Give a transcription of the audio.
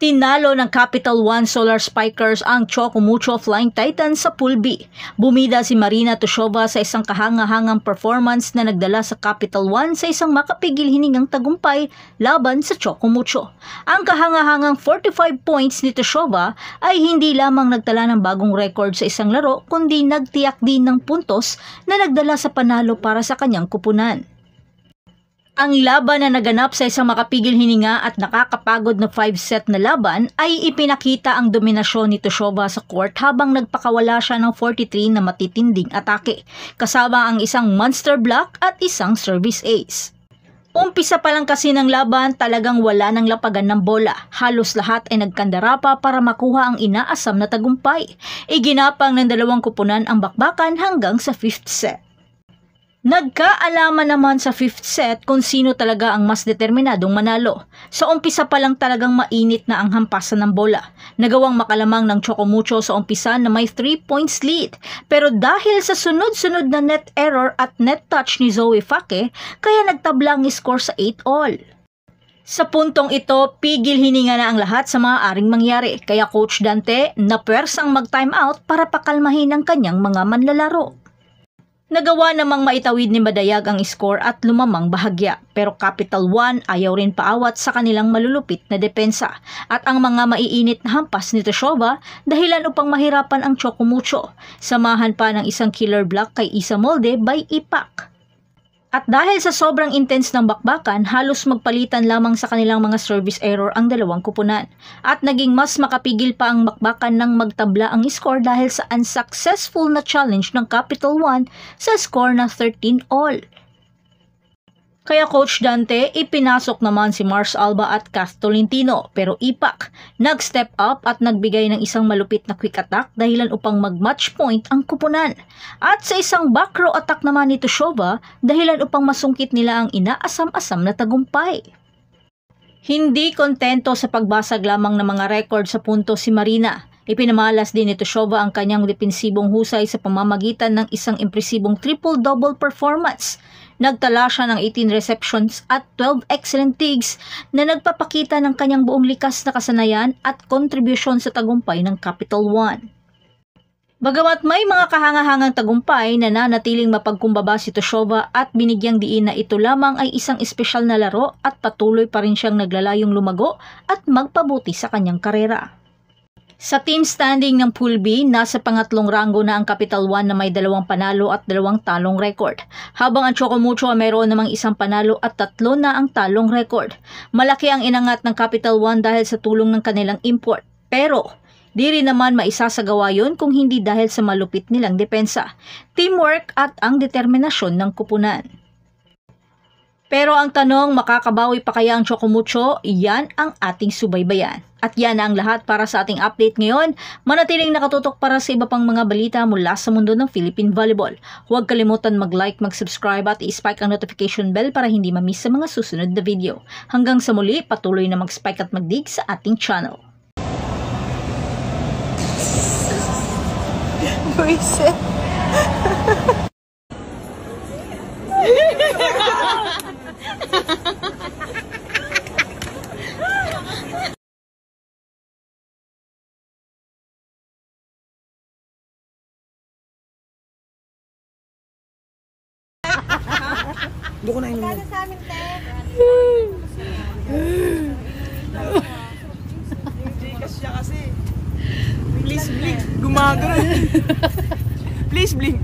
Tinalo ng Capital One Solar Spikers ang Choco Mucho Flying Titan sa Pool B. Bumida si Marina Tushova sa isang kahangahangang performance na nagdala sa Capital One sa isang makapigil hiningang tagumpay laban sa Choco Mucho. Ang kahangahangang 45 points ni Tushova ay hindi lamang nagtala ng bagong record sa isang laro kundi nagtiyak din ng puntos na nagdala sa panalo para sa kanyang kupunan. Ang laban na naganap sa isang makapigil hininga at nakakapagod na 5-set na laban ay ipinakita ang dominasyon ni Tushova sa court habang nagpakawala siya ng 43 na matitinding atake, kasama ang isang monster block at isang service ace. Umpisa pa lang kasi ng laban, talagang wala ng lapagan ng bola. Halos lahat ay nagkandara pa para makuha ang inaasam na tagumpay. Iginapang ng dalawang kupunan ang bakbakan hanggang sa 5th set. Nagkaalaman naman sa 5th set kung sino talaga ang mas determinadong manalo. Sa umpisa pa lang talagang mainit na ang hampasan ng bola. Nagawang makalamang ng Choco Mucho sa umpisa na may 3 points lead. Pero dahil sa sunod-sunod na net error at net touch ni Zoe Fake, kaya nagtabla ang score sa 8-all. Sa puntong ito, pigil hininga na ang lahat sa maaaring mangyari. Kaya Coach Dante napuwersang mag-time out para pakalmahin ang kanyang mga manlalaro. Nagawa namang maitawid ni Madayag ang score at lumamang bahagya, pero Capital One ayaw rin paawat sa kanilang malulupit na depensa at ang mga maiinit na hampas ni Tushova dahilan upang mahirapan ang Choco Mucho. Samahan pa ng isang killer block kay Isa Molde by Ipak. At dahil sa sobrang intense ng bakbakan, halos magpalitan lamang sa kanilang mga service error ang dalawang kupunan. At naging mas makapigil pa ang bakbakan nang magtabla ang score dahil sa unsuccessful na challenge ng Capital One sa score na 13-all. Kaya Coach Dante, ipinasok naman si Mars Alba at Kath Tolentino, pero Ipak nag-step up at nagbigay ng isang malupit na quick attack dahilan upang mag-match point ang kupunan. At sa isang back row attack naman ni Tushova dahilan upang masungkit nila ang inaasam-asam na tagumpay. Hindi kontento sa pagbasag lamang ng mga record sa punto si Marina. Ipinamalas din ni Tushova ang kanyang depensibong husay sa pamamagitan ng isang impresibong triple-double performance. Nagtala siya ng 18 receptions at 12 excellent digs na nagpapakita ng kanyang buong likas na kasanayan at kontribusyon sa tagumpay ng Capital One. Bagamat may mga kahangahangang tagumpay na nanatiling mapagkumbaba si Tushova at binigyang diin na ito lamang ay isang espesyal na laro at patuloy pa rin siyang naglalayong lumago at magpabuti sa kanyang karera. Sa team standing ng Pool B, nasa pangatlong ranggo na ang Capital One na may 2 panalo at 2 talong record. Habang ang Choco Mucho ay mayroon namang 1 panalo at 3 na ang talong record. Malaki ang inangat ng Capital One dahil sa tulong ng kanilang import. Pero di rin naman maisasagawa yun kung hindi dahil sa malupit nilang depensa, teamwork at ang determinasyon ng kupunan. Pero ang tanong, makakabawi pa kaya ang Choco Mucho? Yan ang ating subaybayan. At yan ang lahat para sa ating update ngayon. Manatiling nakatutok para sa iba pang mga balita mula sa mundo ng Philippine Volleyball. Huwag kalimutan mag-like, mag-subscribe at i-spike ang notification bell para hindi ma-miss sa mga susunod na video. Hanggang sa muli, patuloy na mag-spike at mag-dig sa ating channel. Buisit. Doon ko na inom. Kala sa amin, te. Gcash siya kasi. Please blink. Gumagano. Please blink.